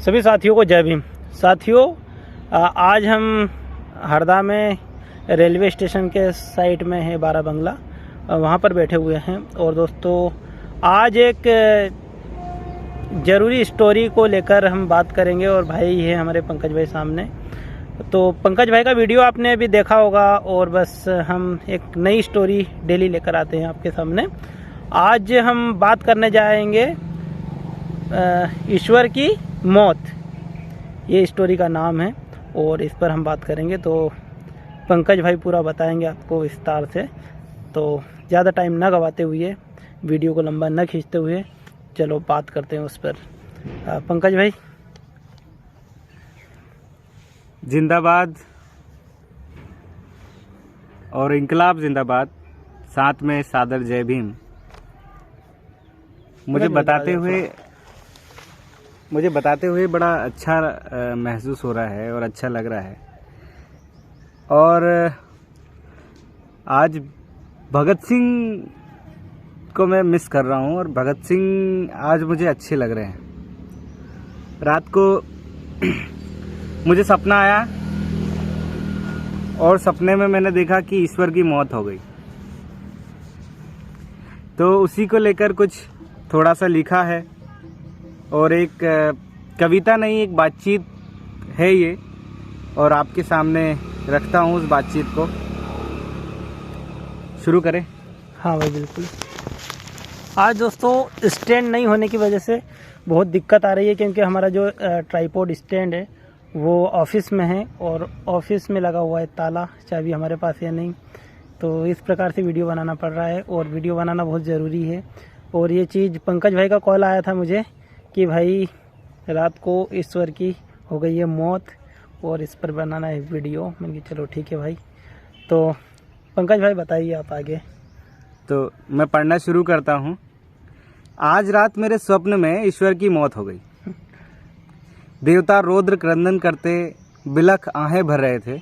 सभी साथियों को जय भीम। साथियों, आज हम हरदा में रेलवे स्टेशन के साइड में है बारा बंगला, वहाँ पर बैठे हुए हैं। और दोस्तों, आज एक ज़रूरी स्टोरी को लेकर हम बात करेंगे। और भाई है हमारे पंकज भाई सामने। तो पंकज भाई का वीडियो आपने अभी देखा होगा। और बस हम एक नई स्टोरी डेली लेकर आते हैं आपके सामने। आज हम बात करने जाएंगे ईश्वर की मौत, ये स्टोरी का नाम है और इस पर हम बात करेंगे। तो पंकज भाई पूरा बताएंगे आपको विस्तार से। तो ज़्यादा टाइम ना गवाते हुए, वीडियो को लंबा न खींचते हुए, चलो बात करते हैं उस पर। पंकज भाई। जिंदाबाद और इंकलाब जिंदाबाद, साथ में सादर जय भीम। मुझे बताते हुए बड़ा अच्छा महसूस हो रहा है और अच्छा लग रहा है। और आज भगत सिंह को मैं मिस कर रहा हूँ और भगत सिंह आज मुझे अच्छे लग रहे हैं। रात को मुझे सपना आया और सपने में मैंने देखा कि ईश्वर की मौत हो गई। तो उसी को लेकर कुछ थोड़ा सा लिखा है और एक कविता नहीं, एक बातचीत है ये, और आपके सामने रखता हूँ उस बातचीत को। शुरू करें? हाँ भाई, बिल्कुल। आज दोस्तों स्टैंड नहीं होने की वजह से बहुत दिक्कत आ रही है, क्योंकि हमारा जो ट्राइपॉड स्टैंड है वो ऑफिस में है और ऑफिस में लगा हुआ है ताला, चाबी हमारे पास है नहीं। तो इस प्रकार से वीडियो बनाना पड़ रहा है और वीडियो बनाना बहुत ज़रूरी है। और ये चीज़ पंकज भाई का कॉल आया था मुझे कि भाई रात को ईश्वर की हो गई है मौत और इस पर बनाना है वीडियो। मैंने कहा चलो ठीक है भाई। तो पंकज भाई बताइए आप आगे। तो मैं पढ़ना शुरू करता हूँ। आज रात मेरे स्वप्न में ईश्वर की मौत हो गई। देवता रौद्र क्रंदन करते बिलख आहें भर रहे थे।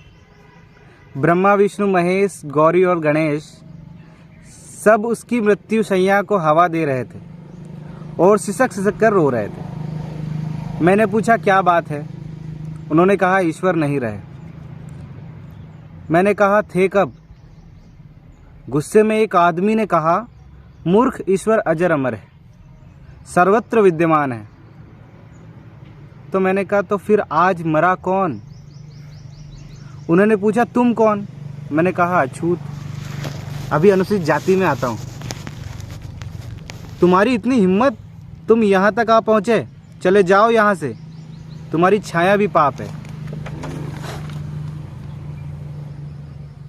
ब्रह्मा विष्णु महेश गौरी और गणेश सब उसकी मृत्यु शैया को हवा दे रहे थे और सिसक सिसक कर रो रहे थे। मैंने पूछा क्या बात है? उन्होंने कहा ईश्वर नहीं रहे। मैंने कहा थे कब? गुस्से में एक आदमी ने कहा मूर्ख, ईश्वर अजर अमर है, सर्वत्र विद्यमान है। तो मैंने कहा तो फिर आज मरा कौन? उन्होंने पूछा तुम कौन? मैंने कहा अछूत, अभी अनुसूचित जाति में आता हूँ। तुम्हारी इतनी हिम्मत, तुम यहाँ तक आ पहुँचे? चले जाओ यहाँ से, तुम्हारी छाया भी पाप है।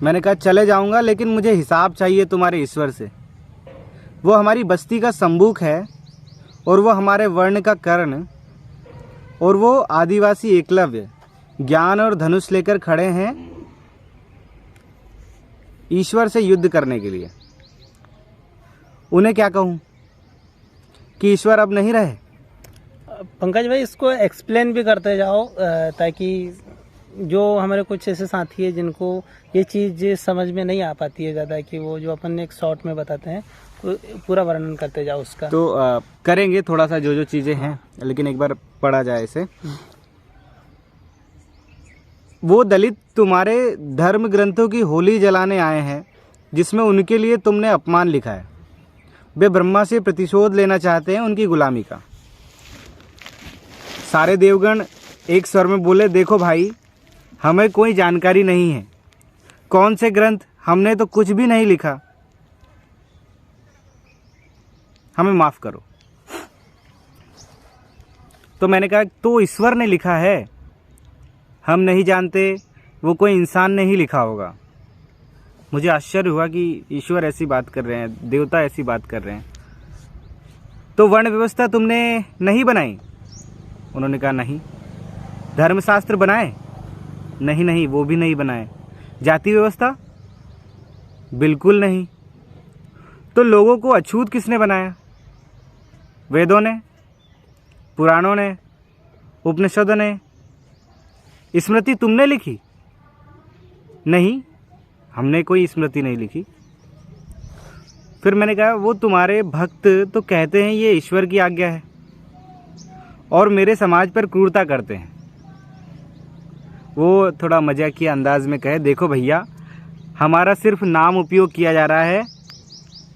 मैंने कहा चले जाऊँगा, लेकिन मुझे हिसाब चाहिए तुम्हारे ईश्वर से। वो हमारी बस्ती का संबूक है और वो हमारे वर्ण का कर्ण और वो आदिवासी एकलव्य ज्ञान और धनुष लेकर खड़े हैं ईश्वर से युद्ध करने के लिए। उन्हें क्या कहूँ कि ईश्वर अब नहीं रहे? पंकज भाई इसको एक्सप्लेन भी करते जाओ, ताकि जो हमारे कुछ ऐसे साथी हैं जिनको ये चीज़ समझ में नहीं आ पाती है ज़्यादा, कि वो जो अपन एक शॉर्ट में बताते हैं, तो पूरा वर्णन करते जाओ उसका। तो करेंगे थोड़ा सा जो चीज़ें हैं, लेकिन एक बार पढ़ा जाए इसे। वो दलित तुम्हारे धर्म ग्रंथों की होली जलाने आए हैं जिसमें उनके लिए तुमने अपमान लिखा है। वे ब्रह्मा से प्रतिशोध लेना चाहते हैं उनकी गुलामी का। सारे देवगण एक स्वर में बोले देखो भाई, हमें कोई जानकारी नहीं है। कौन से ग्रंथ? हमने तो कुछ भी नहीं लिखा, हमें माफ करो। तो मैंने कहा तो ईश्वर ने लिखा है, हम नहीं जानते, वो कोई इंसान ने ही लिखा होगा। मुझे आश्चर्य हुआ कि ईश्वर ऐसी बात कर रहे हैं, देवता ऐसी बात कर रहे हैं। तो वर्ण व्यवस्था तुमने नहीं बनाई? उन्होंने कहा नहीं। धर्मशास्त्र बनाए? नहीं नहीं, वो भी नहीं बनाए। जाति व्यवस्था? बिल्कुल नहीं। तो लोगों को अछूत किसने बनाया? वेदों ने, पुराणों ने, उपनिषदों ने। स्मृति तुमने लिखी? नहीं, हमने कोई स्मृति नहीं लिखी। फिर मैंने कहा वो तुम्हारे भक्त तो कहते हैं ये ईश्वर की आज्ञा है, और मेरे समाज पर क्रूरता करते हैं। वो थोड़ा मजाकिया अंदाज में कहे, देखो भैया, हमारा सिर्फ नाम उपयोग किया जा रहा है,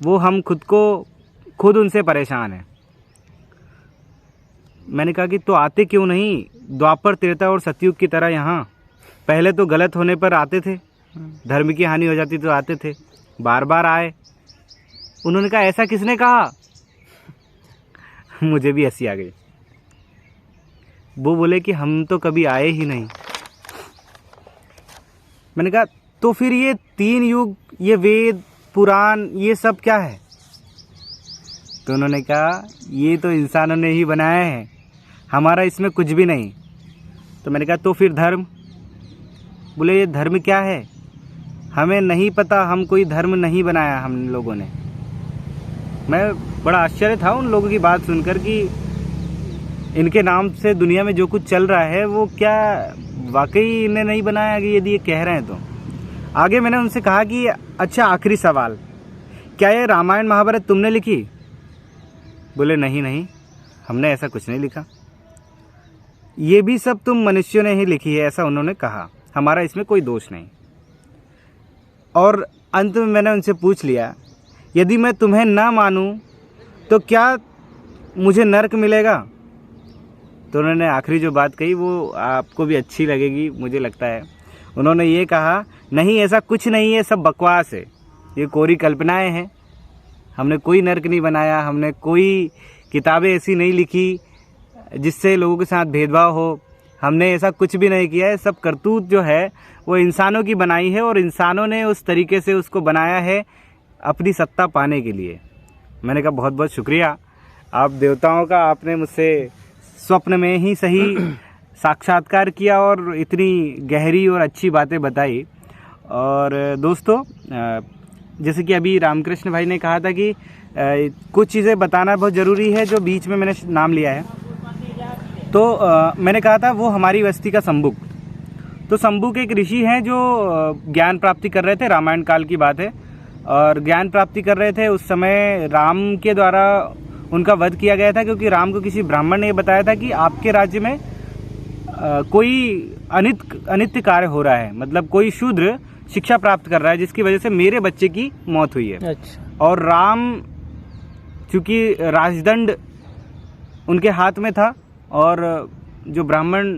वो हम खुद उनसे परेशान हैं। मैंने कहा कि तो आते क्यों नहीं द्वापर, त्रेता और सतयुग की तरह यहाँ? पहले तो गलत होने पर आते थे, धर्म की हानि हो जाती तो आते थे, बार बार आए। उन्होंने कहा ऐसा किसने कहा? मुझे भी हंसी आ गई। वो बोले कि हम तो कभी आए ही नहीं। मैंने कहा तो फिर ये 3 युग, ये वेद पुराण, ये सब क्या है? तो उन्होंने कहा ये तो इंसानों ने ही बनाया है, हमारा इसमें कुछ भी नहीं। तो मैंने कहा तो फिर धर्म? बोले ये धर्म क्या है? हमें नहीं पता, हम कोई धर्म नहीं बनाया हम लोगों ने। मैं बड़ा आश्चर्य था उन लोगों की बात सुनकर कि इनके नाम से दुनिया में जो कुछ चल रहा है वो क्या वाकई इन्हें नहीं बनाया? कि यदि ये कह रहे हैं तो आगे मैंने उनसे कहा कि अच्छा आखिरी सवाल, क्या ये रामायण महाभारत तुमने लिखी? बोले नहीं, हमने ऐसा कुछ नहीं लिखा, ये भी सब तुम मनुष्यों ने ही लिखी है, ऐसा उन्होंने कहा। हमारा इसमें कोई दोष नहीं। और अंत में मैंने उनसे पूछ लिया, यदि मैं तुम्हें ना मानूं तो क्या मुझे नरक मिलेगा? तो उन्होंने आखिरी जो बात कही वो आपको भी अच्छी लगेगी मुझे लगता है। उन्होंने ये कहा, नहीं ऐसा कुछ नहीं है, सब बकवास है, ये कोरी कल्पनाएं हैं, हमने कोई नरक नहीं बनाया, हमने कोई किताबें ऐसी नहीं लिखी जिससे लोगों के साथ भेदभाव हो, हमने ऐसा कुछ भी नहीं किया है। सब करतूत जो है वो इंसानों की बनाई है और इंसानों ने उस तरीके से उसको बनाया है अपनी सत्ता पाने के लिए। मैंने कहा बहुत बहुत शुक्रिया आप देवताओं का, आपने मुझसे स्वप्न में ही सही साक्षात्कार किया और इतनी गहरी और अच्छी बातें बताई। और दोस्तों, जैसे कि अभी रामकृष्ण भाई ने कहा था कि कुछ चीज़ें बताना बहुत ज़रूरी है, जो बीच में मैंने नाम लिया है। तो मैंने कहा था वो हमारी बस्ती का शंबुक। तो शंबुक एक ऋषि हैं जो ज्ञान प्राप्ति कर रहे थे, रामायण काल की बात है, और ज्ञान प्राप्ति कर रहे थे। उस समय राम के द्वारा उनका वध किया गया था, क्योंकि राम को किसी ब्राह्मण ने बताया था कि आपके राज्य में कोई अनित्य कार्य हो रहा है, मतलब कोई शूद्र शिक्षा प्राप्त कर रहा है, जिसकी वजह से मेरे बच्चे की मौत हुई है। अच्छा। और राम चूँकि राजदंड उनके हाथ में था और जो ब्राह्मण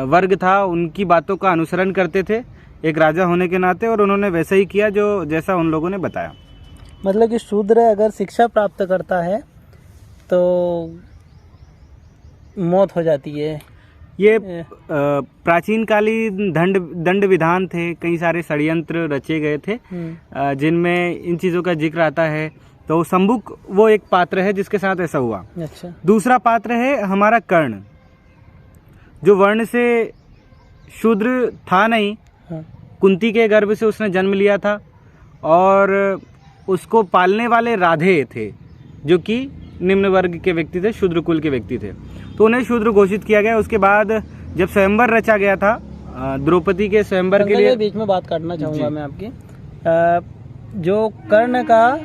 वर्ग था उनकी बातों का अनुसरण करते थे एक राजा होने के नाते, और उन्होंने वैसा ही किया जो जैसा उन लोगों ने बताया। मतलब कि शूद्र अगर शिक्षा प्राप्त करता है तो मौत हो जाती है। ये प्राचीन कालीन दंड विधान थे, कई सारे षड्यंत्र रचे गए थे जिनमें इन चीज़ों का जिक्र आता है। तो शंबुक वो एक पात्र है जिसके साथ ऐसा हुआ। अच्छा। दूसरा पात्र है हमारा कर्ण, जो वर्ण से शूद्र था नहीं, हाँ। कुंती के गर्भ से उसने जन्म लिया था और उसको पालने वाले राधे थे, जो कि निम्न वर्ग के व्यक्ति थे, शूद्र कुल के व्यक्ति थे। तो उन्हें शूद्र घोषित किया गया। उसके बाद जब स्वयंवर रचा गया था द्रौपदी के स्वयंवर के लिए, बीच में बात काटना चाहूँगा मैं आपकी, जो कर्ण का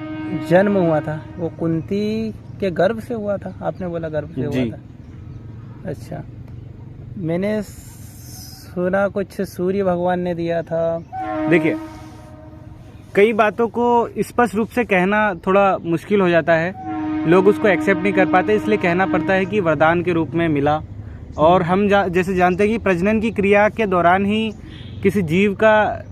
जन्म हुआ था वो कुंती के गर्भ से हुआ था, आपने बोला गर्भ से हुआ था। अच्छा, मैंने सुना कुछ सूर्य भगवान ने दिया था। देखिए, कई बातों को स्पष्ट रूप से कहना थोड़ा मुश्किल हो जाता है, लोग उसको एक्सेप्ट नहीं कर पाते, इसलिए कहना पड़ता है कि वरदान के रूप में मिला। और हम जैसे जानते हैं कि प्रजनन की क्रिया के दौरान ही किसी जीव का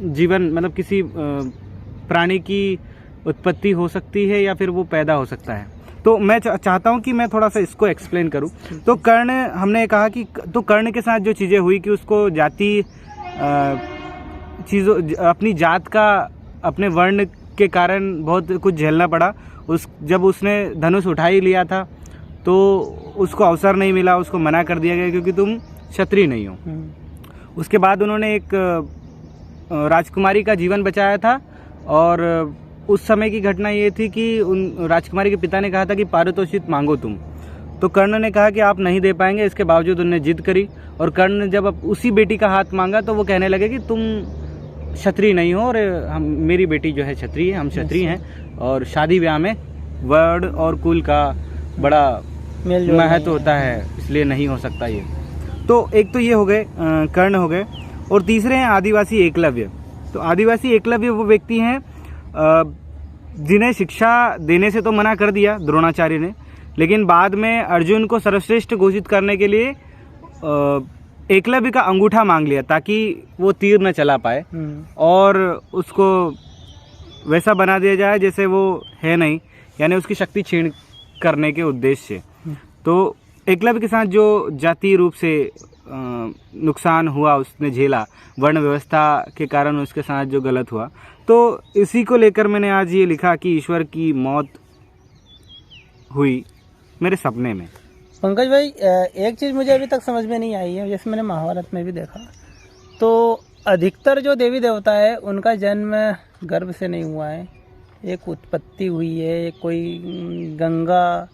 जीवन, मतलब किसी प्राणी की उत्पत्ति हो सकती है या फिर वो पैदा हो सकता है। तो मैं चाहता हूँ कि मैं थोड़ा सा इसको एक्सप्लेन करूँ। तो कर्ण, हमने कहा कि तो कर्ण के साथ जो चीज़ें हुई कि उसको जाति चीज़ों, अपनी जात का, अपने वर्ण के कारण बहुत कुछ झेलना पड़ा। जब उसने धनुष उठा ही लिया था तो उसको अवसर नहीं मिला, उसको मना कर दिया गया क्योंकि तुम क्षत्रिय नहीं हो। उसके बाद उन्होंने एक राजकुमारी का जीवन बचाया था, और उस समय की घटना ये थी कि उन राजकुमारी के पिता ने कहा था कि पारितोषिक मांगो तुम। तो कर्ण ने कहा कि आप नहीं दे पाएंगे, इसके बावजूद उन्होंने जिद करी, और कर्ण ने जब उसी बेटी का हाथ मांगा तो वो कहने लगे कि तुम क्षत्रिय नहीं हो और मेरी बेटी जो है क्षत्रिय है, हम क्षत्रिय हैं। और शादी ब्याह में वर्ण और कुल का बड़ा मेल जोल महत्व नहीं होता है, इसलिए नहीं हो सकता ये। तो एक तो ये हो गए कर्ण हो गए, और तीसरे हैं आदिवासी एकलव्य। तो आदिवासी एकलव्य वो व्यक्ति हैं जिन्हें शिक्षा देने से तो मना कर दिया द्रोणाचार्य ने, लेकिन बाद में अर्जुन को सर्वश्रेष्ठ घोषित करने के लिए एकलव्य का अंगूठा मांग लिया ताकि वो तीर न चला पाए और उसको वैसा बना दिया जाए जैसे वो है नहीं, यानी उसकी शक्ति क्षीण करने के उद्देश्य से। तो एकलव्य के साथ जो जातीय रूप से नुकसान हुआ उसने झेला, वर्ण व्यवस्था के कारण उसके साथ जो गलत हुआ, तो इसी को लेकर मैंने आज ये लिखा कि ईश्वर की मौत हुई मेरे सपने में। पंकज भाई, एक चीज़ मुझे अभी तक समझ में नहीं आई है, जैसे मैंने महाभारत में भी देखा, तो अधिकतर जो देवी देवता है उनका जन्म गर्भ से नहीं हुआ है, एक उत्पत्ति हुई है, एक कोई गंगा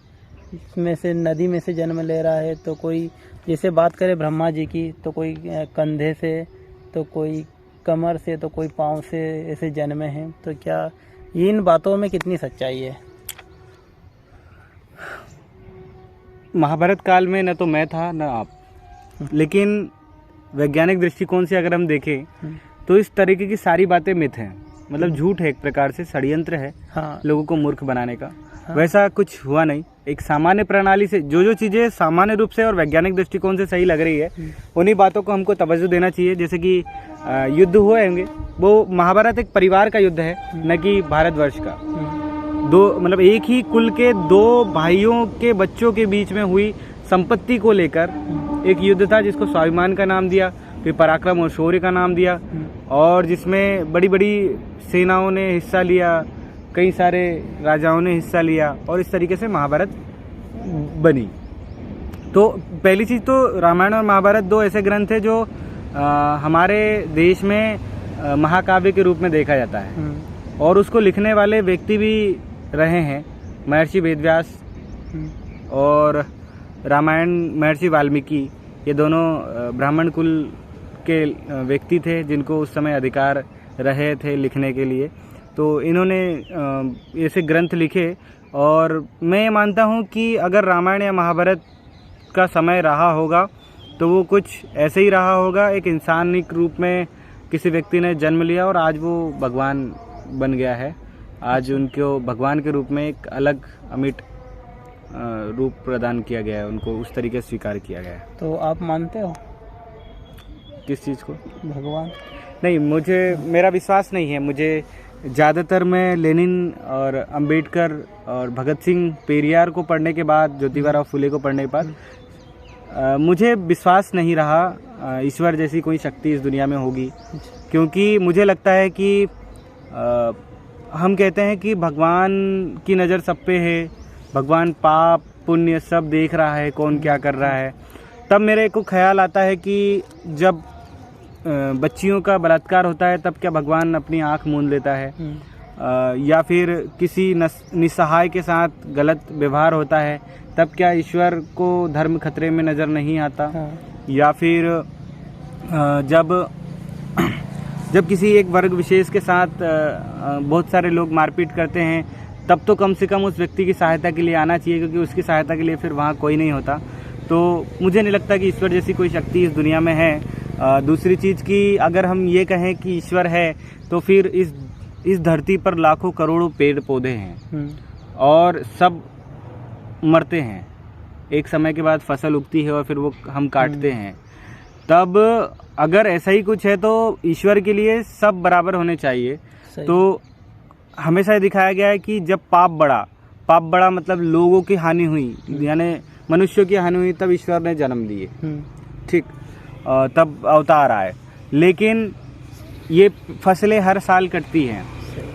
में से, नदी में से जन्म ले रहा है, तो कोई जैसे बात करें ब्रह्मा जी की तो कोई कंधे से, तो कोई कमर से, तो कोई पाँव से ऐसे जन्मे हैं। तो क्या इन बातों में कितनी सच्चाई है? महाभारत काल में न तो मैं था न आप, लेकिन वैज्ञानिक दृष्टिकोण से अगर हम देखें तो इस तरीके की सारी बातें मिथ हैं, मतलब झूठ है, एक प्रकार से षड्यंत्र है। हाँ। लोगों को मूर्ख बनाने का। हाँ। वैसा कुछ हुआ नहीं। एक सामान्य प्रणाली से जो चीज़ें सामान्य रूप से और वैज्ञानिक दृष्टिकोण से सही लग रही है उन्हीं बातों को हमको तवज्जो देना चाहिए। जैसे कि युद्ध हुए होंगे, वो महाभारत एक परिवार का युद्ध है, न कि भारतवर्ष का। दो मतलब एक ही कुल के दो भाइयों के बच्चों के बीच में हुई संपत्ति को लेकर एक युद्ध था, जिसको स्वाभिमान का नाम दिया, फिर पराक्रम और शौर्य का नाम दिया, और जिसमें बड़ी बड़ी सेनाओं ने हिस्सा लिया, कई सारे राजाओं ने हिस्सा लिया, और इस तरीके से महाभारत बनी। तो पहली चीज़ तो रामायण और महाभारत दो ऐसे ग्रंथ है जो हमारे देश में महाकाव्य के रूप में देखा जाता है, और उसको लिखने वाले व्यक्ति भी रहे हैं महर्षि वेदव्यास, और रामायण महर्षि वाल्मीकि। ये दोनों ब्राह्मण कुल के व्यक्ति थे जिनको उस समय अधिकार रहे थे लिखने के लिए। तो इन्होंने ऐसे ग्रंथ लिखे, और मैं ये मानता हूँ कि अगर रामायण या महाभारत का समय रहा होगा तो वो कुछ ऐसे ही रहा होगा। एक इंसानिक रूप में किसी व्यक्ति ने जन्म लिया और आज वो भगवान बन गया है। आज उनको भगवान के रूप में एक अलग अमिट रूप प्रदान किया गया है, उनको उस तरीके से स्वीकार किया गया है। तो आप मानते हो किस चीज़ को? भगवान? नहीं, मेरा विश्वास नहीं है। मुझे ज़्यादातर मैं लेनिन और अंबेडकर और भगत सिंह, पेरियार को पढ़ने के बाद, ज्योतिबा फुले को पढ़ने के बाद मुझे विश्वास नहीं रहा ईश्वर जैसी कोई शक्ति इस दुनिया में होगी। क्योंकि मुझे लगता है कि हम कहते हैं कि भगवान की नज़र सब पे है, भगवान पाप पुण्य सब देख रहा है, कौन क्या कर रहा है। तब मेरे को ख्याल आता है कि जब बच्चियों का बलात्कार होता है तब क्या भगवान अपनी आंख मूंद लेता है, या फिर किसी निस्सहाय के साथ गलत व्यवहार होता है तब क्या ईश्वर को धर्म खतरे में नज़र नहीं आता। या फिर जब किसी एक वर्ग विशेष के साथ बहुत सारे लोग मारपीट करते हैं तब तो कम से कम उस व्यक्ति की सहायता के लिए आना चाहिए, क्योंकि उसकी सहायता के लिए फिर वहाँ कोई नहीं होता। तो मुझे नहीं लगता कि ईश्वर जैसी कोई शक्ति इस दुनिया में है। दूसरी चीज़ कि अगर हम ये कहें कि ईश्वर है तो फिर इस धरती पर लाखों करोड़ों पेड़ पौधे हैं और सब मरते हैं। एक समय के बाद फसल उगती है और फिर वो हम काटते हैं। तब अगर ऐसा ही कुछ है तो ईश्वर के लिए सब बराबर होने चाहिए। तो हमेशा ये दिखाया गया है कि जब पाप बड़ा मतलब लोगों की हानि हुई, यानी मनुष्यों की हानि हुई, तब ईश्वर ने जन्म लिए, ठीक, तब अवतार आए। लेकिन ये फसलें हर साल कटती हैं।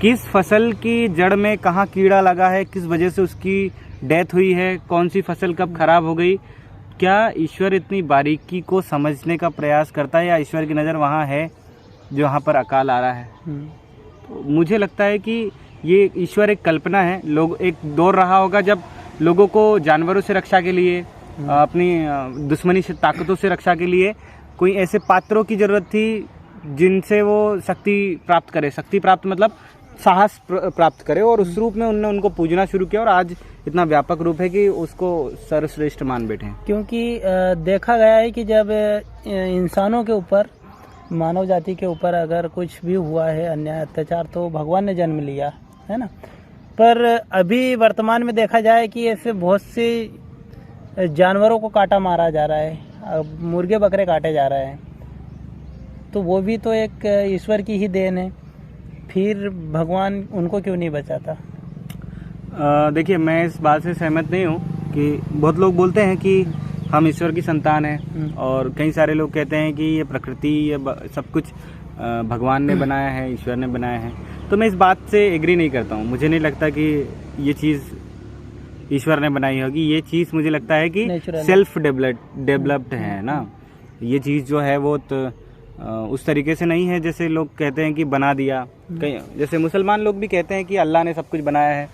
किस फसल की जड़ में कहाँ कीड़ा लगा है, किस वजह से उसकी डेथ हुई है, कौन सी फसल कब खराब हो गई, क्या ईश्वर इतनी बारीकी को समझने का प्रयास करता है, या ईश्वर की नज़र वहाँ है जो यहाँ पर अकाल आ रहा है? तो मुझे लगता है कि ये ईश्वर एक कल्पना है। लोग एक दौर रहा होगा जब लोगों को जानवरों से रक्षा के लिए, अपनी दुश्मनी से ताकतों से रक्षा के लिए कोई ऐसे पात्रों की ज़रूरत थी जिनसे वो शक्ति प्राप्त करे। शक्ति प्राप्त मतलब साहस प्राप्त करे और उस रूप में उन्होंने उनको पूजना शुरू किया और आज इतना व्यापक रूप है कि उसको सर्वश्रेष्ठ मान बैठे हैं। क्योंकि देखा गया है कि जब इंसानों के ऊपर, मानव जाति के ऊपर अगर कुछ भी हुआ है अन्याय अत्याचार तो भगवान ने जन्म लिया है ना, पर अभी वर्तमान में देखा जाए कि ऐसे बहुत से जानवरों को काटा मारा जा रहा है, अब मुर्गे बकरे काटे जा रहे हैं, तो वो भी तो एक ईश्वर की ही देन है, फिर भगवान उनको क्यों नहीं बचाता? देखिए, मैं इस बात से सहमत नहीं हूँ कि बहुत लोग बोलते हैं कि हम ईश्वर की संतान हैं और कई सारे लोग कहते हैं कि ये प्रकृति, ये सब कुछ भगवान ने बनाया है, ईश्वर ने बनाया है। तो मैं इस बात से एग्री नहीं करता हूँ। मुझे नहीं लगता कि ये चीज़ ईश्वर ने बनाई होगी। ये चीज़ मुझे लगता है कि सेल्फ डेवलप्ड है ना। ये चीज़ जो है वो तो उस तरीके से नहीं है जैसे लोग कहते हैं कि बना दिया। कई जैसे मुसलमान लोग भी कहते हैं कि अल्लाह ने सब कुछ बनाया है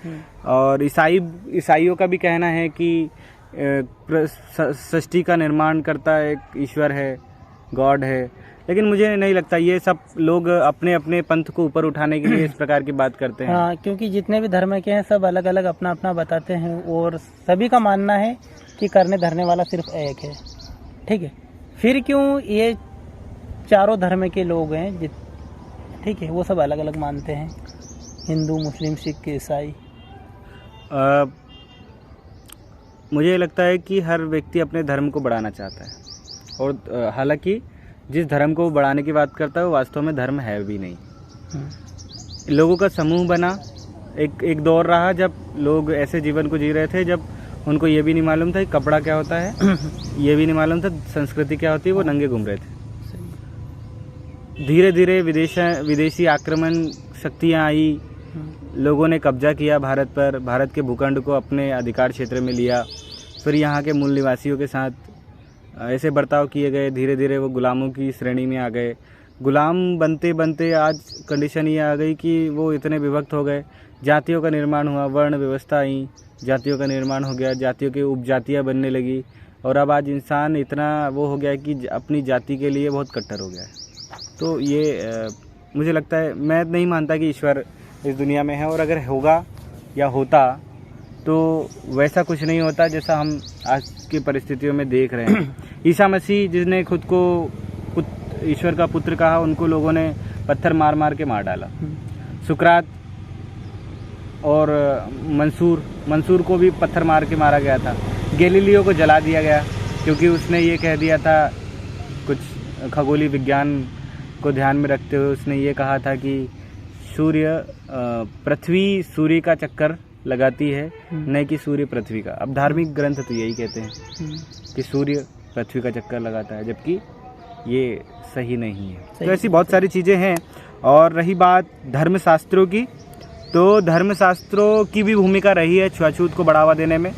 और ईसाइयों का भी कहना है कि सृष्टि का निर्माण करता एक ईश्वर है, गॉड है। लेकिन मुझे नहीं लगता, ये सब लोग अपने अपने पंथ को ऊपर उठाने के लिए इस प्रकार की बात करते हैं। हाँ, क्योंकि जितने भी धर्म के हैं सब अलग अलग अपना अपना बताते हैं और सभी का मानना है कि करने धरने वाला सिर्फ एक है। ठीक है, फिर क्यों ये चारों धर्म के लोग हैं, ठीक है, वो सब अलग अलग मानते हैं, हिंदू, मुस्लिम, सिख, ईसाई? मुझे लगता है कि हर व्यक्ति अपने धर्म को बढ़ाना चाहता है और हालांकि जिस धर्म को बढ़ाने की बात करता है वो वास्तव में धर्म है भी नहीं। लोगों का समूह बना, एक दौर रहा जब लोग ऐसे जीवन को जी रहे थे जब उनको ये भी नहीं मालूम था कि कपड़ा क्या होता है, ये भी नहीं मालूम था संस्कृति क्या होती है, वो नंगे घूम रहे थे। धीरे धीरे विदेशी आक्रमण शक्तियाँ आई, लोगों ने कब्जा किया भारत पर, भारत के भूखंड को अपने अधिकार क्षेत्र में लिया, फिर यहाँ के मूल निवासियों के साथ ऐसे बर्ताव किए गए, धीरे धीरे वो गुलामों की श्रेणी में आ गए। गुलाम बनते बनते आज कंडीशन ये आ गई कि वो इतने विभक्त हो गए, जातियों का निर्माण हुआ, वर्ण व्यवस्था आई, जातियों का निर्माण हो गया, जातियों की उपजातियाँ बनने लगी और अब आज इंसान इतना वो हो गया है कि अपनी जाति के लिए बहुत कट्टर हो गया है। तो ये मुझे लगता है, मैं नहीं मानता कि ईश्वर इस दुनिया में है और अगर होगा या होता तो वैसा कुछ नहीं होता जैसा हम आज की परिस्थितियों में देख रहे हैं। ईसा मसीह जिसने खुद को ईश्वर का पुत्र कहा, उनको लोगों ने पत्थर मार मार के मार डाला। सुकरात और मंसूर को भी पत्थर मार के मारा गया था। गैलीलियो को जला दिया गया क्योंकि उसने ये कह दिया था, कुछ खगोलीय विज्ञान को ध्यान में रखते हुए उसने ये कहा था कि पृथ्वी सूर्य का चक्कर लगाती है, न कि सूर्य पृथ्वी का। अब धार्मिक ग्रंथ तो यही कहते हैं कि सूर्य पृथ्वी का चक्कर लगाता है, जबकि ये सही नहीं है। तो ऐसी बहुत सारी चीज़ें हैं। और रही बात धर्मशास्त्रों की, तो धर्मशास्त्रों की भी भूमिका रही है छुआछूत को बढ़ावा देने में।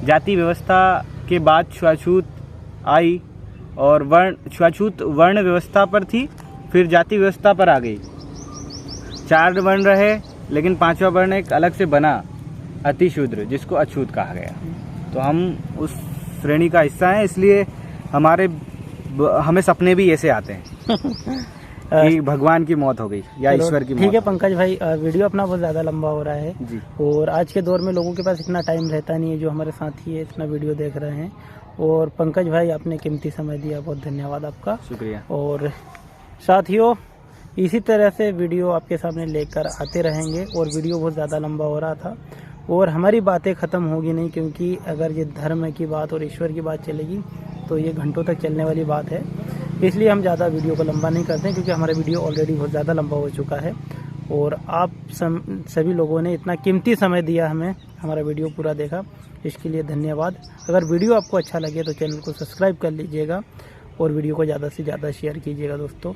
जाति व्यवस्था के बाद छुआछूत आई और छुआछूत वर्ण व्यवस्था पर थी, फिर जाति व्यवस्था पर आ गई। 4 वर्ण रहे लेकिन 5वां वर्ण एक अलग से बना, अतिशूद्र, जिसको अछूत कहा गया। तो हम उस श्रेणी का हिस्सा हैं, इसलिए हमें सपने भी ऐसे आते हैं कि भगवान की मौत हो गई या ईश्वर की मौत। ठीक है पंकज भाई, वीडियो अपना बहुत ज़्यादा लंबा हो रहा है जी। और आज के दौर में लोगों के पास इतना टाइम रहता नहीं है जो हमारे साथी है इतना वीडियो देख रहे हैं। और पंकज भाई, आपने कीमती समय दिया, बहुत धन्यवाद आपका। शुक्रिया। और साथियों, इसी तरह से वीडियो आपके सामने लेकर आते रहेंगे। और वीडियो बहुत ज़्यादा लंबा हो रहा था और हमारी बातें ख़त्म होगी नहीं, क्योंकि अगर ये धर्म की बात और ईश्वर की बात चलेगी तो ये घंटों तक चलने वाली बात है। इसलिए हम ज़्यादा वीडियो को लंबा नहीं करते हैं, क्योंकि हमारा वीडियो ऑलरेडी बहुत ज़्यादा लंबा हो चुका है। और आप सभी लोगों ने इतना कीमती समय दिया हमें, हमारा वीडियो पूरा देखा, इसके लिए धन्यवाद। अगर वीडियो आपको अच्छा लगे तो चैनल को सब्सक्राइब कर लीजिएगा और वीडियो को ज़्यादा से ज़्यादा शेयर कीजिएगा दोस्तों।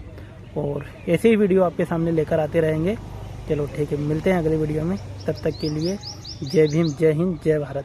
और ऐसे ही वीडियो आपके सामने लेकर आते रहेंगे। चलो ठीक है, मिलते हैं अगले वीडियो में। तब तक के लिए जय भीम, जय हिंद, जय भारत।